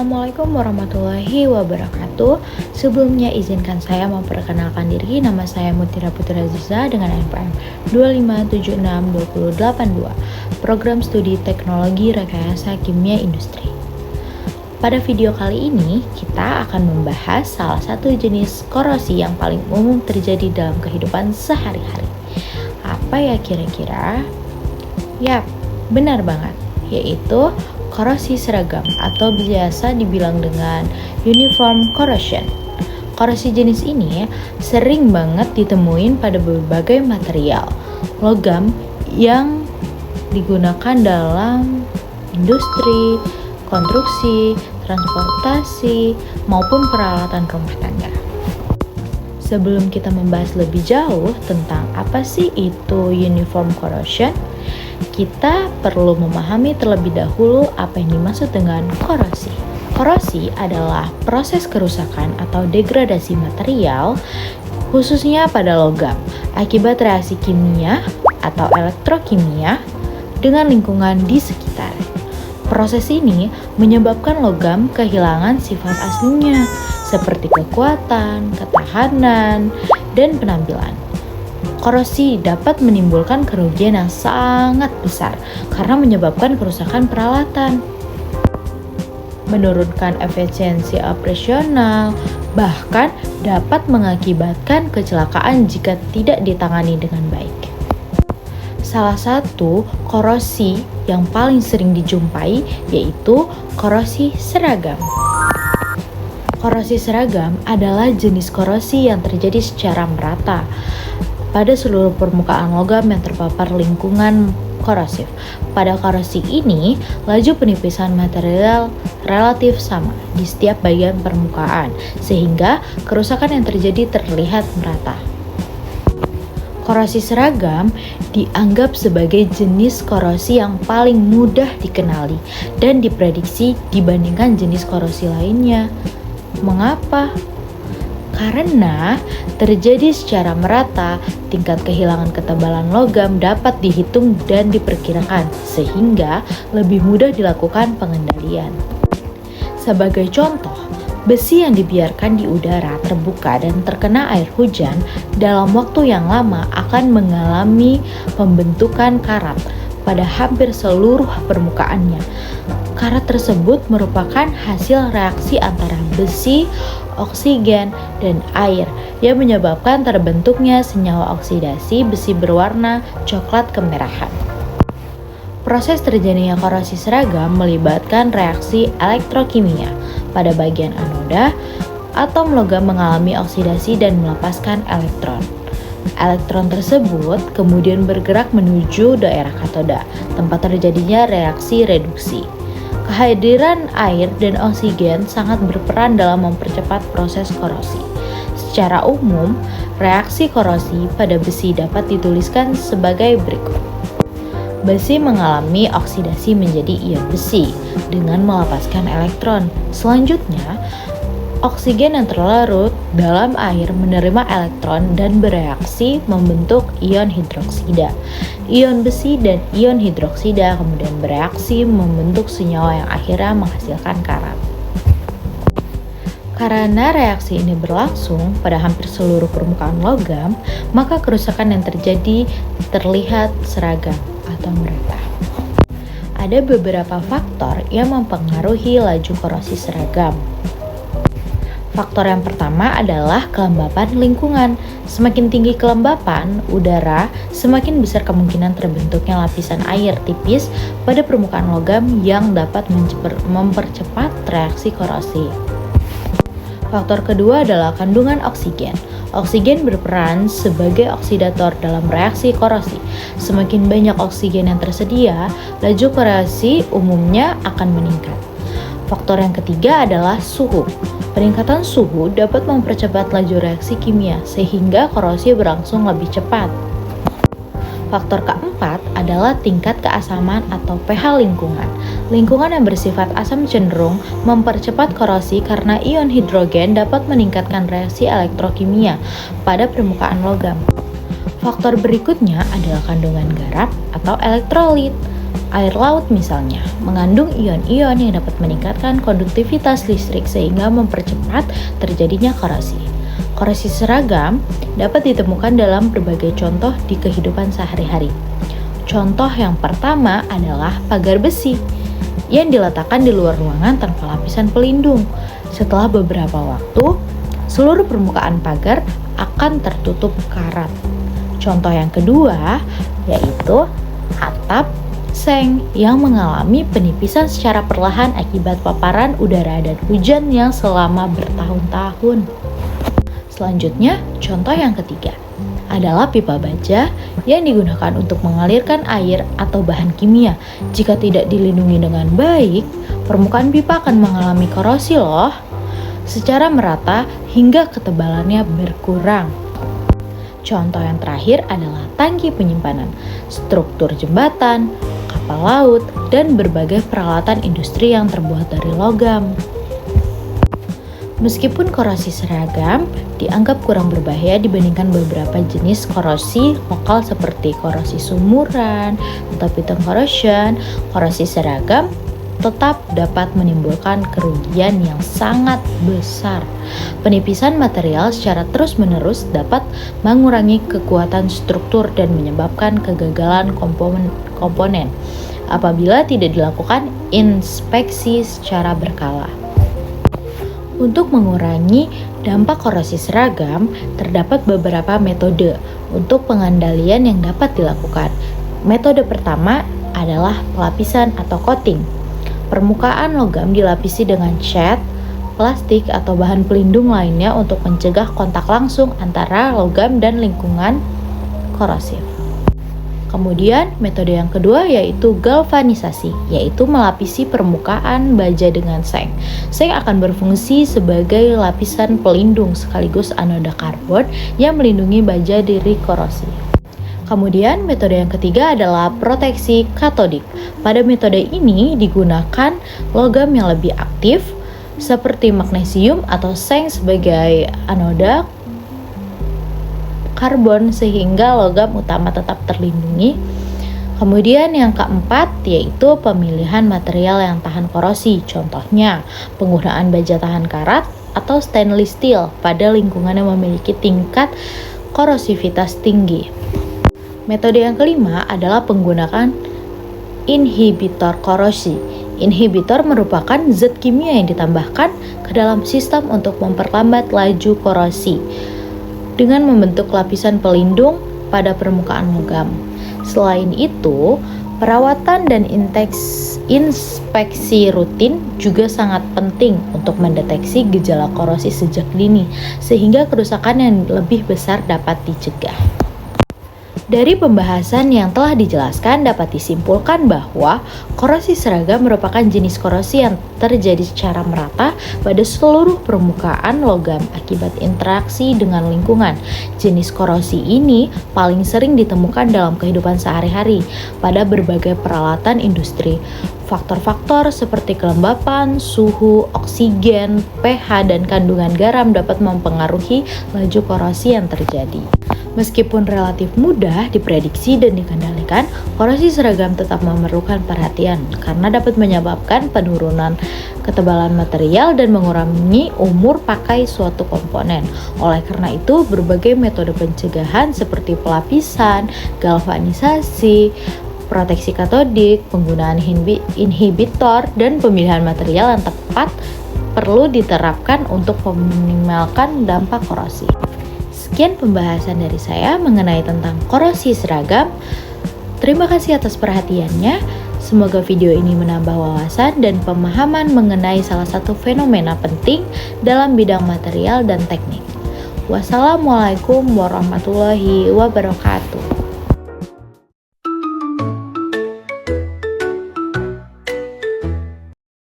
Assalamualaikum warahmatullahi wabarakatuh. Sebelumnya izinkan saya memperkenalkan diri. Nama saya Mutira Putri Aziza dengan NPM 25762082, Program Studi Teknologi Rekayasa Kimia Industri. Pada video kali ini, kita akan membahas salah satu jenis korosi yang paling umum terjadi dalam kehidupan sehari-hari. Apa ya kira-kira? Yap, benar banget, yaitu korosi seragam atau biasa dibilang dengan uniform corrosion. Korosi jenis ini sering banget ditemuin pada berbagai material logam yang digunakan dalam industri, konstruksi, transportasi, maupun peralatan rumah tangga. Sebelum kita membahas lebih jauh tentang apa sih itu uniform corrosion, kita perlu memahami terlebih dahulu apa yang dimaksud dengan korosi. Korosi adalah proses kerusakan atau degradasi material, khususnya pada logam, akibat reaksi kimia atau elektrokimia dengan lingkungan di sekitar. Proses ini menyebabkan logam kehilangan sifat aslinya, seperti kekuatan, ketahanan, dan penampilan. Korosi dapat menimbulkan kerugian yang sangat besar karena menyebabkan kerusakan peralatan, menurunkan efisiensi operasional, bahkan dapat mengakibatkan kecelakaan jika tidak ditangani dengan baik. Salah satu korosi yang paling sering dijumpai yaitu korosi seragam. Korosi seragam adalah jenis korosi yang terjadi secara merata pada seluruh permukaan logam yang terpapar lingkungan korosif. Pada korosi ini, laju penipisan material relatif sama di setiap bagian permukaan, sehingga kerusakan yang terjadi terlihat merata. Korosi seragam dianggap sebagai jenis korosi yang paling mudah dikenali dan diprediksi dibandingkan jenis korosi lainnya. Mengapa? Karena terjadi secara merata, tingkat kehilangan ketebalan logam dapat dihitung dan diperkirakan, sehingga lebih mudah dilakukan pengendalian. Sebagai contoh, besi yang dibiarkan di udara terbuka dan terkena air hujan dalam waktu yang lama akan mengalami pembentukan karat pada hampir seluruh permukaannya. Karat tersebut merupakan hasil reaksi antara besi, oksigen, dan air yang menyebabkan terbentuknya senyawa oksidasi besi berwarna coklat kemerahan. Proses terjadinya korosi seragam melibatkan reaksi elektrokimia. Pada bagian anoda, atom logam mengalami oksidasi dan melepaskan elektron. Elektron tersebut kemudian bergerak menuju daerah katoda, tempat terjadinya reaksi reduksi. Kehadiran air dan oksigen sangat berperan dalam mempercepat proses korosi. Secara umum, reaksi korosi pada besi dapat dituliskan sebagai berikut. Besi mengalami oksidasi menjadi ion besi dengan melepaskan elektron. Selanjutnya, oksigen yang terlarut dalam air menerima elektron dan bereaksi membentuk ion hidroksida. Ion besi dan ion hidroksida kemudian bereaksi membentuk senyawa yang akhirnya menghasilkan karat. Karena reaksi ini berlangsung pada hampir seluruh permukaan logam, maka kerusakan yang terjadi terlihat seragam atau merata. Ada beberapa faktor yang mempengaruhi laju korosi seragam. Faktor yang pertama adalah kelembapan lingkungan. Semakin tinggi kelembapan udara, semakin besar kemungkinan terbentuknya lapisan air tipis pada permukaan logam yang dapat mempercepat reaksi korosi. Faktor kedua adalah kandungan oksigen. Oksigen berperan sebagai oksidator dalam reaksi korosi. Semakin banyak oksigen yang tersedia, laju korosi umumnya akan meningkat. Faktor yang ketiga adalah suhu. Peningkatan suhu dapat mempercepat laju reaksi kimia sehingga korosi berlangsung lebih cepat. Faktor keempat adalah tingkat keasaman atau pH lingkungan. Lingkungan yang bersifat asam cenderung mempercepat korosi karena ion hidrogen dapat meningkatkan reaksi elektrokimia pada permukaan logam. Faktor berikutnya adalah kandungan garam atau elektrolit. Air laut misalnya, mengandung ion-ion yang dapat meningkatkan konduktivitas listrik sehingga mempercepat terjadinya korosi. Korosi seragam dapat ditemukan dalam berbagai contoh di kehidupan sehari-hari. Contoh yang pertama adalah pagar besi yang diletakkan di luar ruangan tanpa lapisan pelindung. Setelah beberapa waktu, seluruh permukaan pagar akan tertutup karat. Contoh yang kedua yaitu atap seng yang mengalami penipisan secara perlahan akibat paparan udara dan hujan yang selama bertahun-tahun. Selanjutnya, contoh yang ketiga adalah pipa baja yang digunakan untuk mengalirkan air atau bahan kimia. Jika tidak dilindungi dengan baik, permukaan pipa akan mengalami korosi loh, secara merata hingga ketebalannya berkurang. Contoh yang terakhir adalah tangki penyimpanan, struktur jembatan, kapal laut, dan berbagai peralatan industri yang terbuat dari logam. Meskipun korosi seragam dianggap kurang berbahaya dibandingkan beberapa jenis korosi lokal seperti korosi sumuran atau piton corrosion, korosi seragam tetap dapat menimbulkan kerugian yang sangat besar. Penipisan material secara terus-menerus dapat mengurangi kekuatan struktur dan menyebabkan kegagalan komponen apabila tidak dilakukan inspeksi secara berkala. Untuk mengurangi dampak korosi seragam, terdapat beberapa metode untuk pengendalian yang dapat dilakukan. Metode pertama adalah pelapisan atau coating. Permukaan logam dilapisi dengan cat, plastik, atau bahan pelindung lainnya untuk mencegah kontak langsung antara logam dan lingkungan korosif. Kemudian, metode yang kedua yaitu galvanisasi, yaitu melapisi permukaan baja dengan seng. Seng akan berfungsi sebagai lapisan pelindung sekaligus anoda karbon yang melindungi baja dari korosi. Kemudian, metode yang ketiga adalah proteksi katodik. Pada metode ini digunakan logam yang lebih aktif seperti magnesium atau seng sebagai anoda karbon sehingga logam utama tetap terlindungi. Kemudian yang keempat yaitu pemilihan material yang tahan korosi. Contohnya, penggunaan baja tahan karat atau stainless steel pada lingkungan yang memiliki tingkat korosivitas tinggi. Metode yang kelima adalah penggunaan inhibitor korosi. Inhibitor merupakan zat kimia yang ditambahkan ke dalam sistem untuk memperlambat laju korosi dengan membentuk lapisan pelindung pada permukaan logam. Selain itu, perawatan dan inspeksi rutin juga sangat penting untuk mendeteksi gejala korosi sejak dini, sehingga kerusakan yang lebih besar dapat dicegah. Dari pembahasan yang telah dijelaskan dapat disimpulkan bahwa korosi seragam merupakan jenis korosi yang terjadi secara merata pada seluruh permukaan logam akibat interaksi dengan lingkungan. Jenis korosi ini paling sering ditemukan dalam kehidupan sehari-hari pada berbagai peralatan industri. Faktor-faktor seperti kelembapan, suhu, oksigen, pH, dan kandungan garam dapat mempengaruhi laju korosi yang terjadi. Meskipun relatif mudah diprediksi dan dikendalikan, korosi seragam tetap memerlukan perhatian karena dapat menyebabkan penurunan ketebalan material dan mengurangi umur pakai suatu komponen. Oleh karena itu, berbagai metode pencegahan seperti pelapisan, galvanisasi, proteksi katodik, penggunaan inhibitor, dan pemilihan material yang tepat perlu diterapkan untuk meminimalkan dampak korosi. Sekian pembahasan dari saya mengenai tentang korosi seragam. Terima kasih atas perhatiannya. Semoga video ini menambah wawasan dan pemahaman mengenai salah satu fenomena penting dalam bidang material dan teknik. Wassalamualaikum warahmatullahi wabarakatuh.